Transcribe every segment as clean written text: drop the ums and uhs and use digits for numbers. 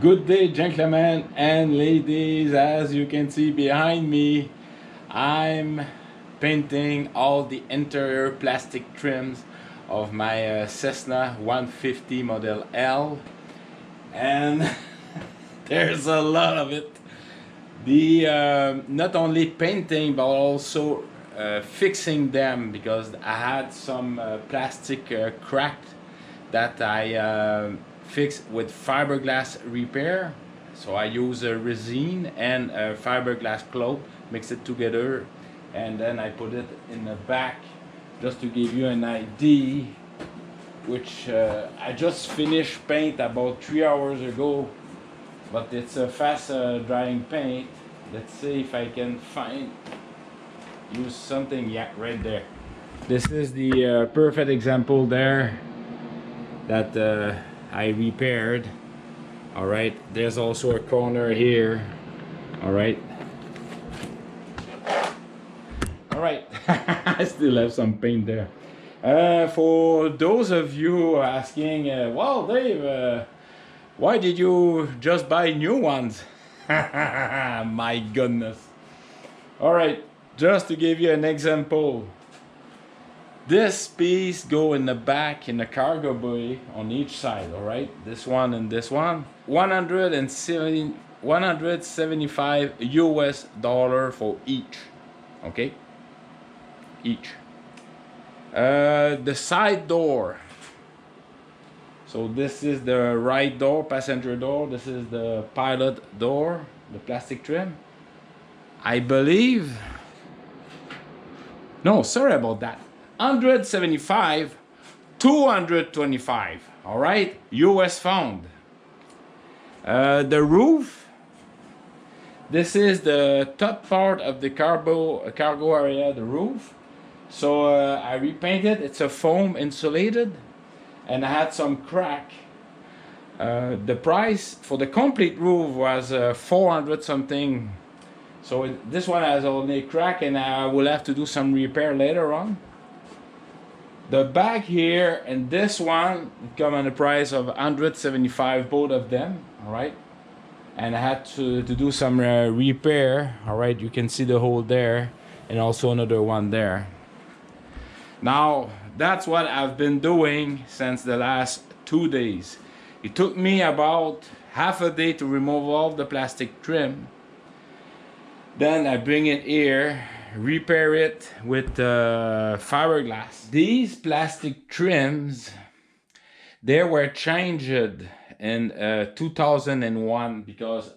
Good day, gentlemen and ladies. As you can see behind me, I'm painting all the interior plastic trims of my Cessna 150 Model L, and there's a lot of it. The not only painting but also fixing them, because I had some plastic cracked that I fixed with fiberglass repair. So I use a resin and a fiberglass cloth, mix it together, and then I put it in the back just to give you an idea. Which I just finished paint about 3 hours ago, but it's a fast drying paint. Let's see if I can use something. Yeah, right there. This is the perfect example there that I repaired. All right, there's also a corner here. All right, I still have some paint there. For those of you asking, well, Dave, why did you just buy new ones? My goodness. All right, just to give you an example, this piece go in the back in the cargo bay on each side. All right, this one and this one, 175 US dollar for each. Okay, each. The side door, so this is the right door, passenger door. This is the pilot door, the plastic trim. I believe, no, sorry about that, 175, 225. All right, US found. The roof, this is the top part of the cargo area, the roof. So I repainted. It's a foam insulated, and I had some crack. The price for the complete roof was 400 something. So this one has only crack, and I will have to do some repair later on. The back here and this one come on the price of 175, both of them. All right, and I had to do some repair. All right, you can see the hole there, and also another one there. Now, that's what I've been doing since the last 2 days. It took me about half a day to remove all the plastic trim. Then I bring it here, repair it with fiberglass. These plastic trims, they were changed in 2001, because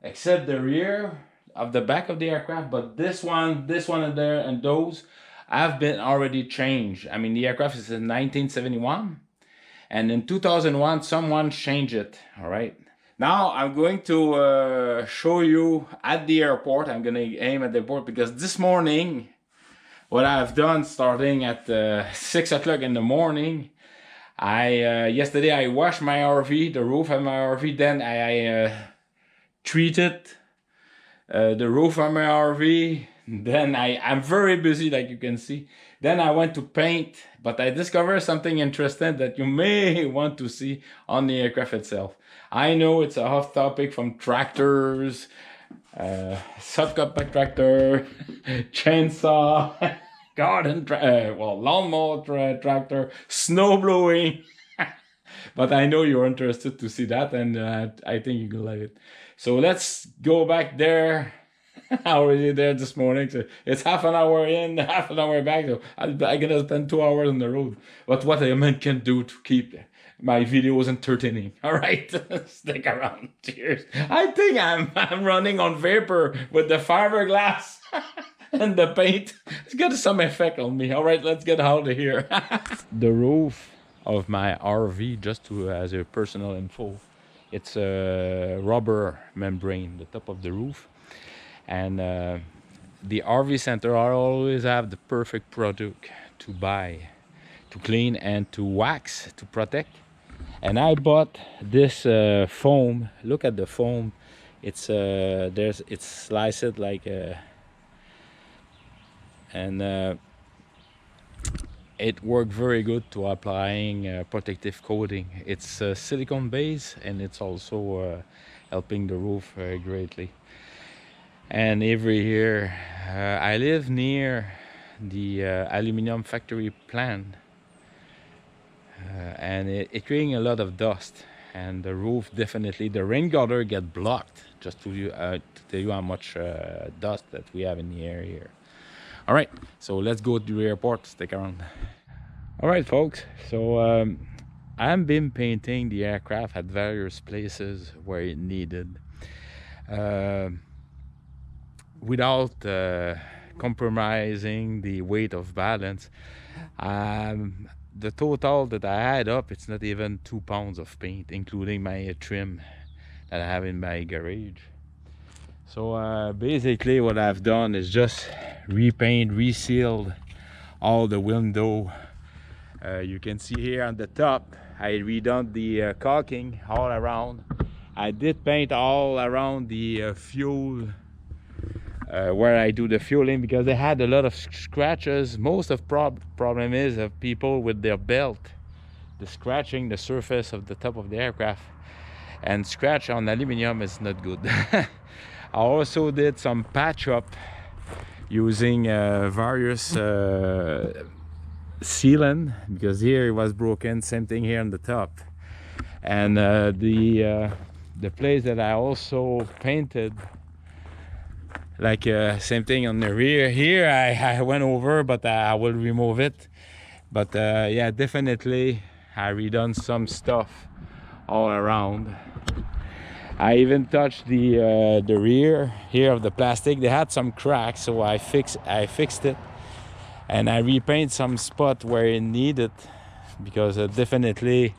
except the rear of the back of the aircraft, but this one and there and those have been already changed. I mean, the aircraft is in 1971, and in 2001 someone changed it. All right, now I'm going to show you at the airport. I'm gonna aim at the airport, because this morning what I've done, starting at 6 o'clock in the morning, yesterday I washed my RV, the roof of my RV. Then I treated the roof of my RV. Then I'm very busy, like you can see. Then I went to paint, but I discovered something interesting that you may want to see on the aircraft itself. I know it's a hot topic from tractors, subcompact tractor, chainsaw, lawnmower tractor, snow blowing. But I know you're interested to see that, and I think you're gonna like it. So let's go back there. Already there this morning, so it's half an hour in, half an hour back. So I'm gonna spend 2 hours on the road. But what a man can do to keep my videos entertaining. All right, stick around. Cheers. I think I'm running on vapor with the fiberglass and the paint. It's got some effect on me. All right, let's get out of here. The roof of my RV, just to as a personal info, it's a rubber membrane, the top of the roof. And the RV center always have the perfect product to buy, to clean and to wax, to protect. And I bought this foam. Look at the foam. It's it's sliced like and it worked very good to applying protective coating. It's silicone base, and it's also helping the roof greatly. And every year I live near the aluminum factory plant, and it creating a lot of dust, and the roof, definitely the rain gutter get blocked, just to tell you how much dust that we have in the air here. All right, so let's go to the airport. Stick around. All right, folks, so I've been painting the aircraft at various places where it needed, without compromising the weight of balance. The total that I add up, it's not even 2 pounds of paint, including my trim that I have in my garage. So basically what I've done is just repaint, resealed all the window. You can see here on the top, I redone the caulking all around. I did paint all around the fuel, where I do the fueling, because they had a lot of scratches. Most of problem is of people with their belt, the scratching the surface of the top of the aircraft, and scratch on aluminum is not good. I also did some patch up using various sealant, because here it was broken. Same thing here on the top, and the place that I also painted, like same thing on the rear here, I went over, but I will remove it. But yeah, definitely I redone some stuff all around. I even touched the rear here of the plastic. They had some cracks, so I fixed it, and I repaint some spot where it needed, because definitely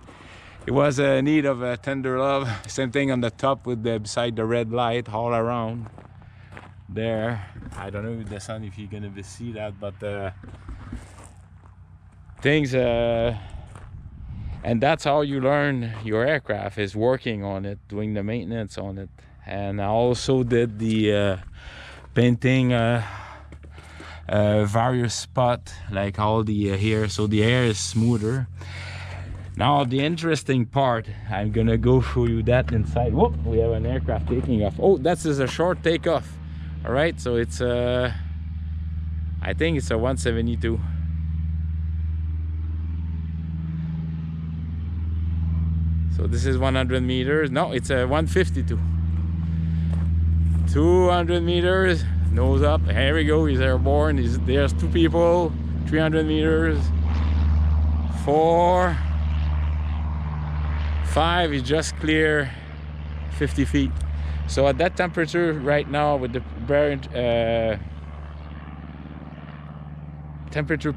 it was a need of a tender love. Same thing on the top with the beside the red light all around there. I don't know the sun if you're gonna see that, but things and that's how you learn your aircraft, is working on it, doing the maintenance on it. And I also did the painting various spot, like all the here, so the air is smoother. Now the interesting part, I'm gonna go show you that inside. Whoop, we have an aircraft taking off. Oh, that is a short takeoff. All right, so it's I think it's a 172. So this is 100 meters. No, it's a 152. 200 meters, nose up. Here we go, he's airborne. There's 2 people. 300 meters. 4, 5, he's just clear 50 feet. So at that temperature right now, with the temperature,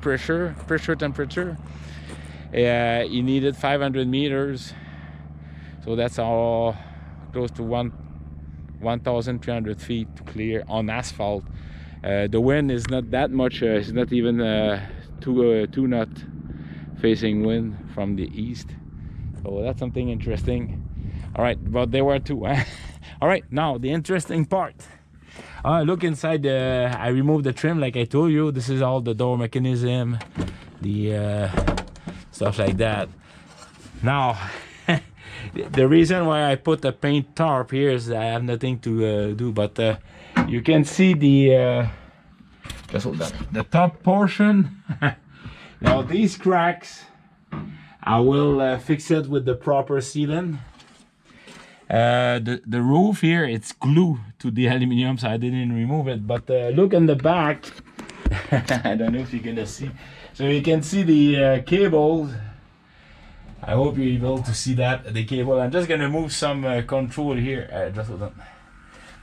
he needed 500 meters. So that's all close to 1,300 feet to clear on asphalt. The wind is not that much. It's not even 2 knot facing wind from the east. So that's something interesting. All right, but there were 2. All right, now the interesting part. Look inside. I removed the trim, like I told you. This is all the door mechanism, the stuff like that. Now, the reason why I put the paint tarp here is I have nothing to do, but you can see the just hold that, the top portion. Now these cracks, I will fix it with the proper sealant. The roof here, it's glued to the aluminum, so I didn't remove it. But look in the back. I don't know if you're gonna see. So you can see the cables. I hope you're able to see that, the cable. I'm just gonna move some control here. Just hold on.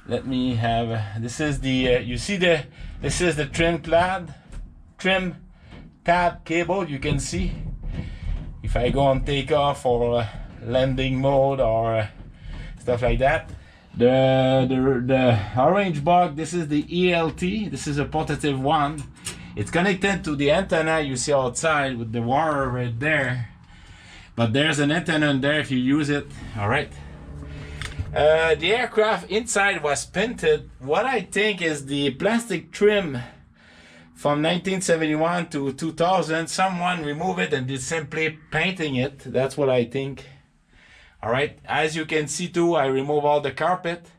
Let me have. This is the. You see the. This is the trim tab cable. You can see. If I go on takeoff or landing mode or stuff like that. The orange box. This is the ELT. This is a positive one. It's connected to the antenna you see outside with the wire right there. But there's an antenna in there if you use it. All right. The aircraft inside was painted. What I think is the plastic trim from 1971 to 2000, someone removed it and did simply painting it. That's what I think. All right, as you can see too, I remove all the carpet.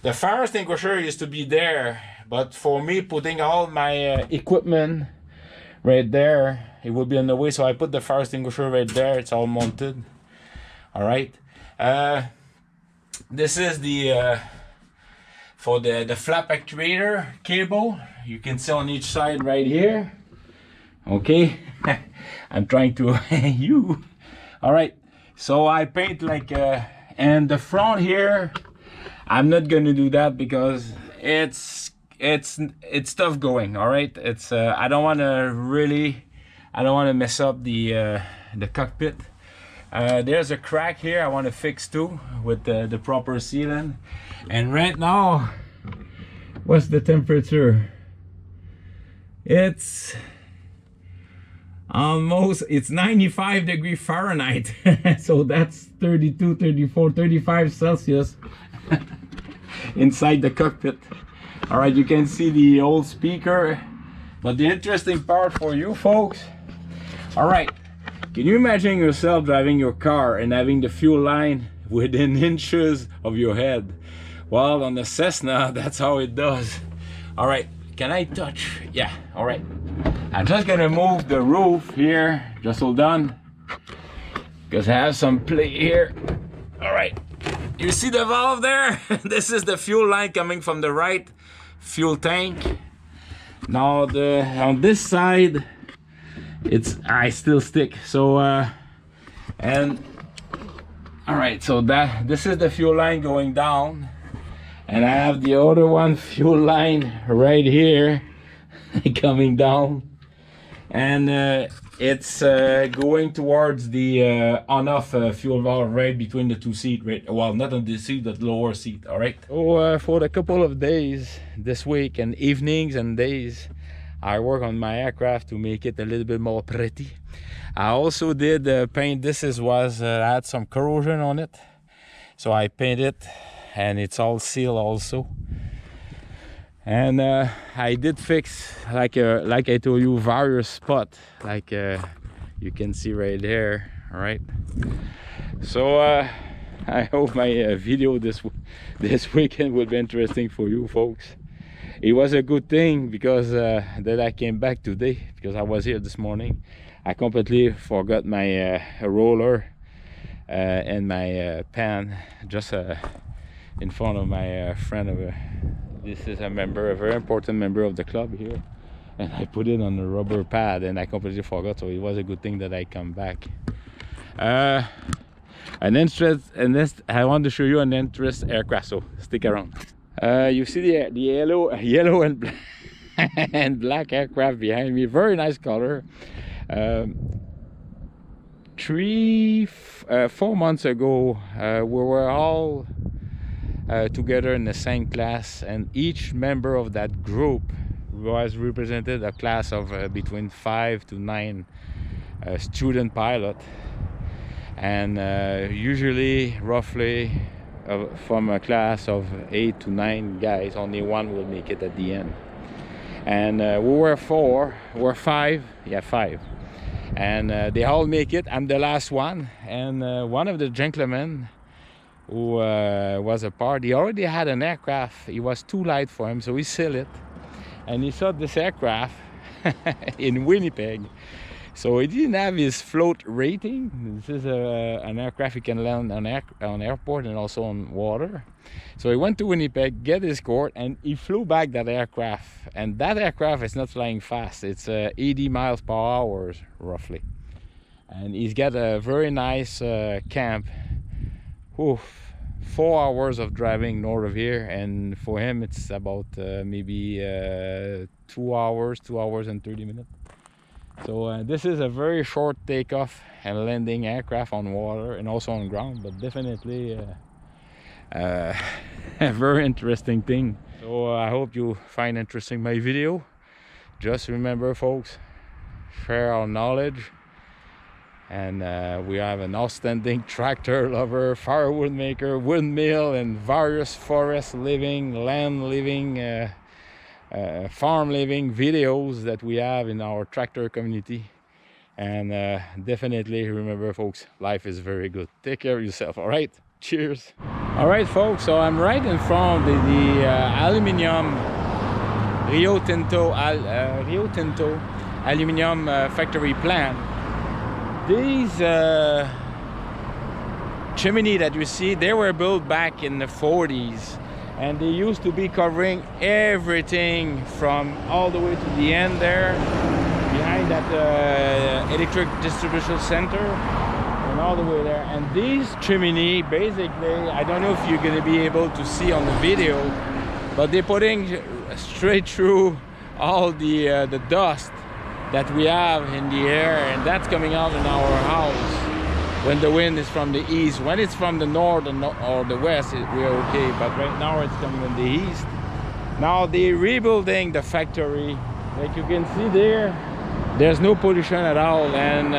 The fire extinguisher used to be there, but for me putting all my equipment right there, it would be in the way, so I put the fire extinguisher right there. It's all mounted. All right, this is the for the flap actuator cable. You can see on each side right here. Okay, I'm trying to you. All right, so I paint like and the front here, I'm not gonna do that because it's tough going. All right, it's I don't want to mess up the cockpit. There's a crack here I want to fix too with the proper sealant. And right now, what's the temperature? It's almost, it's 95 degrees Fahrenheit. So that's 32, 34, 35 Celsius inside the cockpit. All right, you can see the old speaker. But the interesting part for you folks, all right, can you imagine yourself driving your car and having the fuel line within inches of your head? Well, on the Cessna, that's how it does. All right, can I touch? Yeah, all right. I'm just gonna move the roof here. Just hold on, because I have some play here. All right, you see the valve there? This is the fuel line coming from the right fuel tank. Now on this side, I still stick. So and all right, so this is the fuel line going down, and I have the other one fuel line right here coming down, and it's going towards the on-off fuel valve right between the two seats, right? Well, not on the seat, but lower seat. All right, so for a couple of days this week, and evenings and days, I work on my aircraft to make it a little bit more pretty. I also did paint. This had some corrosion on it, so I painted it, and it's all sealed also. And I did fix, like I told you, various spots, like you can see right there. All right, so I hope my video this weekend will be interesting for you folks. It was a good thing because that I came back today, because I was here this morning. I completely forgot my roller and my pan just in front of my friend. This is a very important member of the club here, and I put it on the rubber pad and I completely forgot. So it was a good thing that I come back. I want to show you an interesting aircraft, so stick around. You see the yellow and black aircraft behind me. Very nice color. 4 months ago, we were all together in the same class, and each member of that group was represented a class of between 5 to 9 student pilot, and usually roughly from a class of 8 to 9 guys, only one will make it at the end. And we were 5, and they all make it. I'm the last one, and one of the gentlemen who was a part, he already had an aircraft. It was too light for him, so he sold it, and he saw this aircraft in Winnipeg. So he didn't have his float rating. This is an aircraft you can land on airport and also on water. So he went to Winnipeg, get his court, and he flew back that aircraft. And that aircraft is not flying fast. It's 80 miles per hour roughly. And he's got a very nice camp. Oof, 4 hours of driving north of here, and for him it's about maybe 2 hours and 30 minutes. So this is a very short takeoff and landing aircraft on water and also on ground, but definitely a very interesting thing. So I hope you find interesting my video. Just remember folks, share our knowledge, and we have an outstanding tractor lover, firewood maker, windmill, and various forest living, land living farm living videos that we have in our tractor community. And definitely remember, folks, life is very good. Take care of yourself. All right, cheers. All right, folks, so I'm right in front of the aluminum Rio Tinto aluminum factory plant. These chimney that you see, they were built back in the 40s, and they used to be covering everything from all the way to the end there behind that electric distribution center and all the way there. And these chimney, basically, I don't know if you're going to be able to see on the video, but they're putting straight through all the dust that we have in the air, and that's coming out in our house when the wind is from the east. When it's from the north or the west, we're okay, but right now it's coming in the east. Now they're rebuilding the factory. Like you can see there, there's no pollution at all, and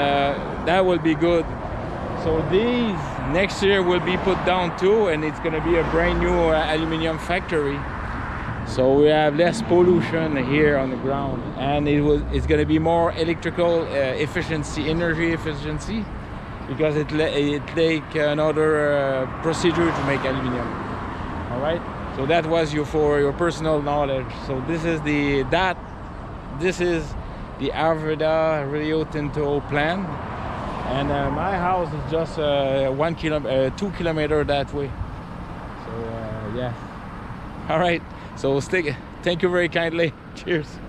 that will be good. So these next year will be put down too, and it's going to be a brand new aluminum factory. So we have less pollution here on the ground, and it's going to be more electrical efficiency, energy efficiency, because it take another procedure to make aluminum. All right. So that was for your personal knowledge. So this is the Arvida Rio Tinto plant, and my house is just 2 kilometers that way. So yeah. All right. So thank you very kindly. Cheers.